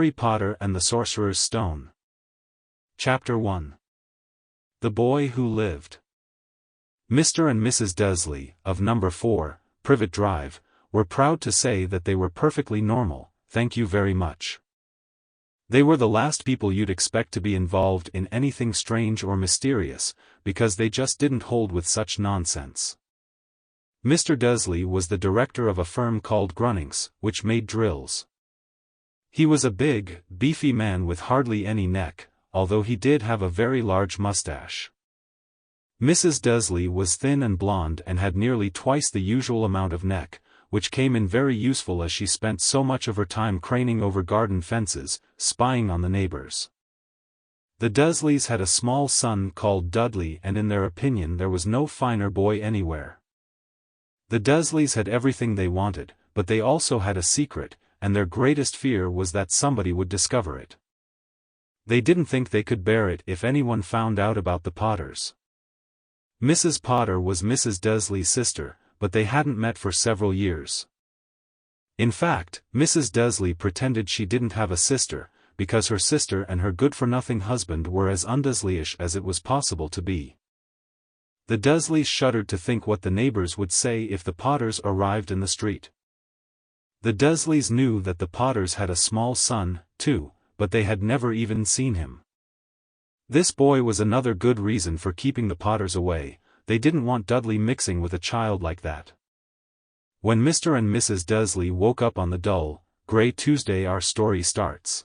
Harry Potter and the Sorcerer's Stone. Chapter 1. The Boy Who Lived. Mr. and Mrs. Dursley, of number 4, Privet Drive, were proud to say that they were perfectly normal, thank you very much. They were the last people you'd expect to be involved in anything strange or mysterious, because they just didn't hold with such nonsense. Mr. Dursley was the director of a firm called Grunnings, which made drills. He was a big, beefy man with hardly any neck, although he did have a very large mustache. Mrs. Dursley was thin and blonde and had nearly twice the usual amount of neck, which came in very useful as she spent so much of her time craning over garden fences, spying on the neighbors. The Dursleys had a small son called Dudley, and in their opinion there was no finer boy anywhere. The Dursleys had everything they wanted, but they also had a secret, and their greatest fear was that somebody would discover it. They didn't think they could bear it if anyone found out about the Potters. Mrs. Potter was Mrs. Dursley's sister, but they hadn't met for several years. In fact, Mrs. Dursley pretended she didn't have a sister, because her sister and her good-for-nothing husband were as undursley-ish as it was possible to be. The Dursleys shuddered to think what the neighbors would say if the Potters arrived in the street. The Dursleys knew that the Potters had a small son, too, but they had never even seen him. This boy was another good reason for keeping the Potters away. They didn't want Dudley mixing with a child like that. When Mr. and Mrs. Dursley woke up on the dull, grey Tuesday our story starts.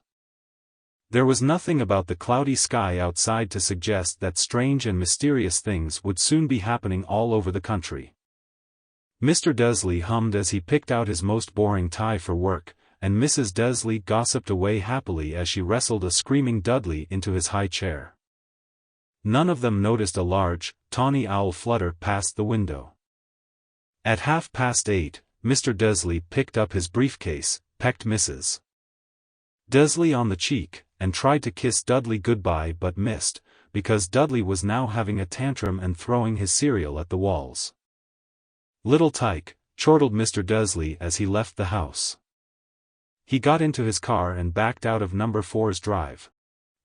There was nothing about the cloudy sky outside to suggest that strange and mysterious things would soon be happening all over the country. Mr. Dursley hummed as he picked out his most boring tie for work, and Mrs. Dursley gossiped away happily as she wrestled a screaming Dudley into his high chair. None of them noticed a large, tawny owl flutter past the window. At 8:30, Mr. Dursley picked up his briefcase, pecked Mrs. Dursley on the cheek, and tried to kiss Dudley goodbye but missed, because Dudley was now having a tantrum and throwing his cereal at the walls. "Little tyke," chortled Mr. Dursley as he left the house. He got into his car and backed out of number 4's drive.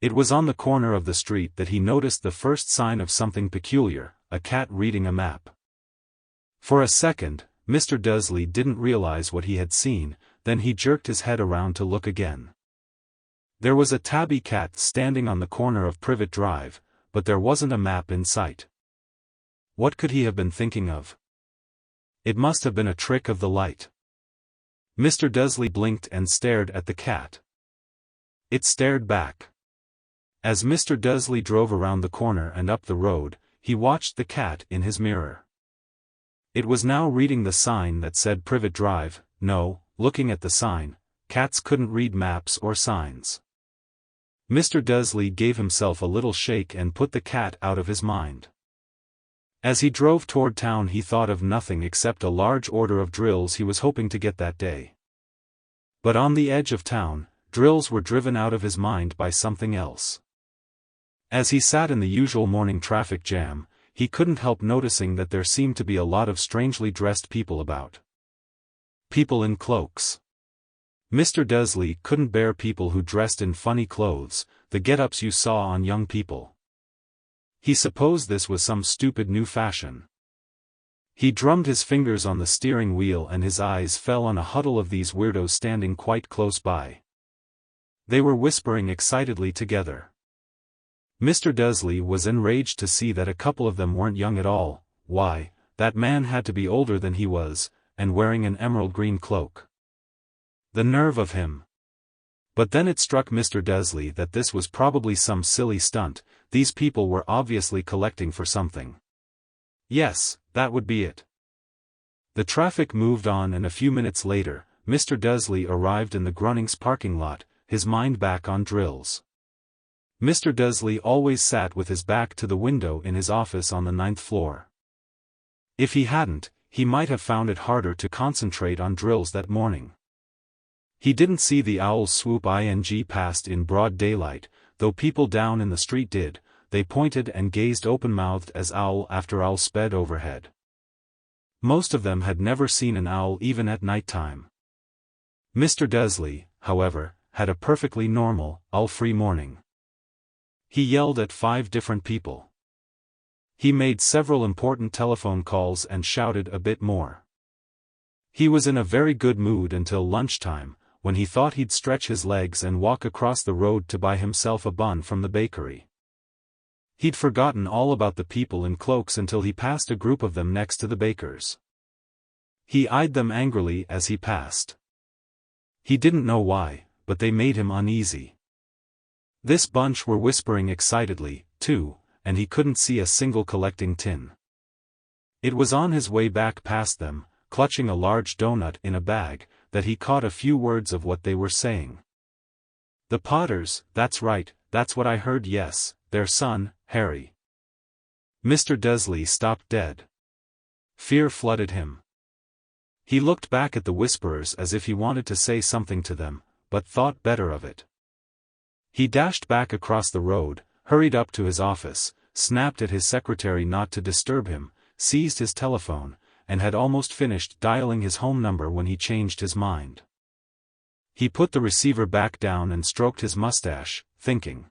It was on the corner of the street that he noticed the first sign of something peculiar, a cat reading a map. For a second, Mr. Dursley didn't realize what he had seen, then he jerked his head around to look again. There was a tabby cat standing on the corner of Privet Drive, but there wasn't a map in sight. What could he have been thinking of? It must have been a trick of the light. Mr. Dursley blinked and stared at the cat. It stared back. As Mr. Dursley drove around the corner and up the road, he watched the cat in his mirror. It was now reading the sign that said Privet Drive. No, looking at the sign, cats couldn't read maps or signs. Mr. Dursley gave himself a little shake and put the cat out of his mind. As he drove toward town he thought of nothing except a large order of drills he was hoping to get that day. But on the edge of town, drills were driven out of his mind by something else. As he sat in the usual morning traffic jam, he couldn't help noticing that there seemed to be a lot of strangely dressed people about. People in cloaks. Mr. Dursley couldn't bear people who dressed in funny clothes, the get-ups you saw on young people. He supposed this was some stupid new fashion. He drummed his fingers on the steering wheel and his eyes fell on a huddle of these weirdos standing quite close by. They were whispering excitedly together. Mr. Dursley was enraged to see that a couple of them weren't young at all. Why, that man had to be older than he was, and wearing an emerald green cloak. The nerve of him! But then it struck Mr. Dursley that this was probably some silly stunt. These people were obviously collecting for something. Yes, that would be it. The traffic moved on and a few minutes later, Mr. Dursley arrived in the Grunnings parking lot, his mind back on drills. Mr. Dursley always sat with his back to the window in his office on the 9th floor. If he hadn't, he might have found it harder to concentrate on drills that morning. He didn't see the owls swoop ing past in broad daylight, though people down in the street did. They pointed and gazed open-mouthed as owl after owl sped overhead. Most of them had never seen an owl even at night time. Mr. Dursley, however, had a perfectly normal, owl-free morning. He yelled at 5 different people. He made several important telephone calls and shouted a bit more. He was in a very good mood until lunchtime, when he thought he'd stretch his legs and walk across the road to buy himself a bun from the bakery. He'd forgotten all about the people in cloaks until he passed a group of them next to the baker's. He eyed them angrily as he passed. He didn't know why, but they made him uneasy. This bunch were whispering excitedly, too, and he couldn't see a single collecting tin. It was on his way back past them, clutching a large donut in a bag, that he caught a few words of what they were saying. The Potters, that's right, that's what I heard, yes, their son, Harry. Mr. Dursley stopped dead. Fear flooded him. He looked back at the whisperers as if he wanted to say something to them, but thought better of it. He dashed back across the road, hurried up to his office, snapped at his secretary not to disturb him, seized his telephone, and had almost finished dialing his home number when he changed his mind. He put the receiver back down and stroked his mustache, thinking.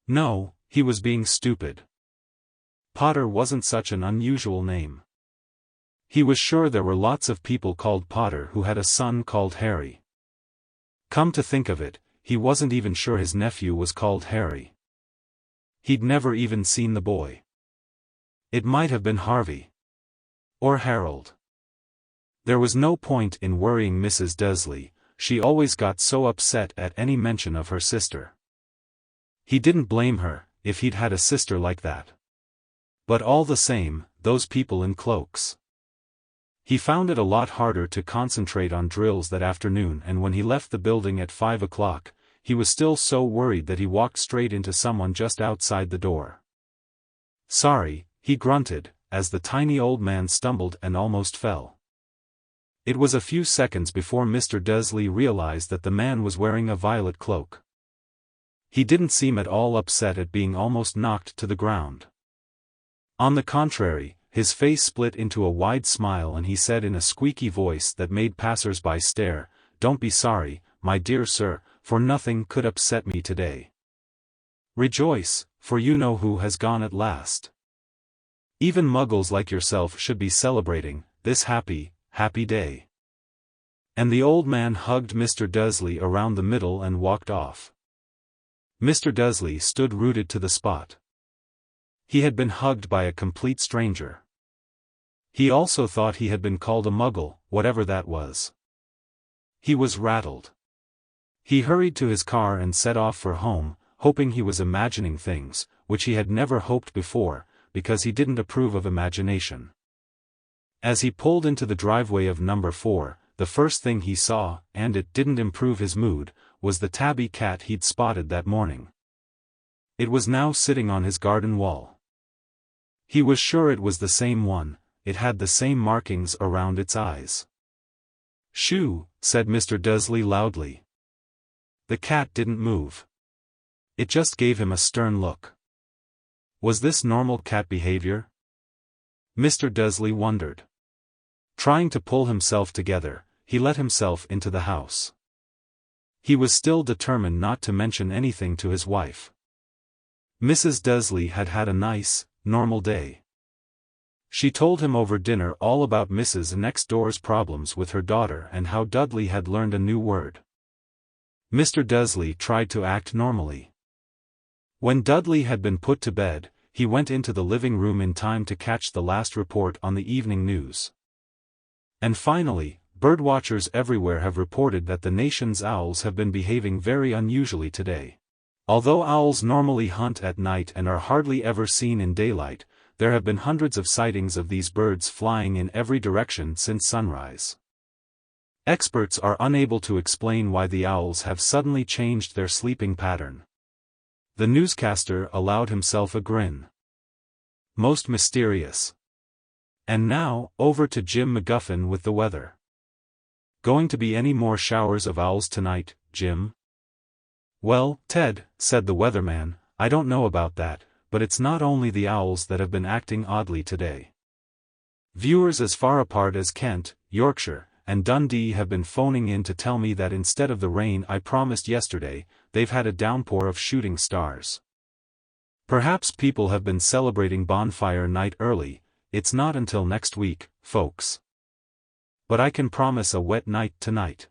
No, he was being stupid. Potter wasn't such an unusual name. He was sure there were lots of people called Potter who had a son called Harry. Come to think of it, he wasn't even sure his nephew was called Harry. He'd never even seen the boy. It might have been Harvey. Or Harold. There was no point in worrying Mrs. Dursley, she always got so upset at any mention of her sister. He didn't blame her, if he'd had a sister like that. But all the same, those people in cloaks. He found it a lot harder to concentrate on drills that afternoon, and when he left the building at 5 o'clock, he was still so worried that he walked straight into someone just outside the door. Sorry, he grunted, as the tiny old man stumbled and almost fell. It was a few seconds before Mr. Dursley realized that the man was wearing a violet cloak. He didn't seem at all upset at being almost knocked to the ground. On the contrary, his face split into a wide smile and he said in a squeaky voice that made passers-by stare, "Don't be sorry, my dear sir, for nothing could upset me today. Rejoice, for you know who has gone at last. Even muggles like yourself should be celebrating this happy, happy day." And the old man hugged Mr. Dursley around the middle and walked off. Mr. Dursley stood rooted to the spot. He had been hugged by a complete stranger. He also thought he had been called a muggle, whatever that was. He was rattled. He hurried to his car and set off for home, hoping he was imagining things, which he had never hoped before, because he didn't approve of imagination. As he pulled into the driveway of number 4, the first thing he saw, and it didn't improve his mood, was the tabby cat he'd spotted that morning. It was now sitting on his garden wall. He was sure it was the same one, it had the same markings around its eyes. "Shoo," said Mr. Dursley loudly. The cat didn't move. It just gave him a stern look. Was this normal cat behavior? Mr. Dursley wondered. Trying to pull himself together, he let himself into the house. He was still determined not to mention anything to his wife. Mrs. Dursley had had a nice, normal day. She told him over dinner all about Mrs. Next Door's problems with her daughter and how Dudley had learned a new word. Mr. Dursley tried to act normally. When Dudley had been put to bed, he went into the living room in time to catch the last report on the evening news. And finally, birdwatchers everywhere have reported that the nation's owls have been behaving very unusually today. Although owls normally hunt at night and are hardly ever seen in daylight, there have been hundreds of sightings of these birds flying in every direction since sunrise. Experts are unable to explain why the owls have suddenly changed their sleeping pattern. The newscaster allowed himself a grin. Most mysterious. And now, over to Jim McGuffin with the weather. Going to be any more showers of owls tonight, Jim? Well, Ted, said the weatherman, I don't know about that, but it's not only the owls that have been acting oddly today. Viewers as far apart as Kent, Yorkshire, and Dundee have been phoning in to tell me that instead of the rain I promised yesterday, they've had a downpour of shooting stars. Perhaps people have been celebrating bonfire night early. It's not until next week, folks. But I can promise a wet night tonight.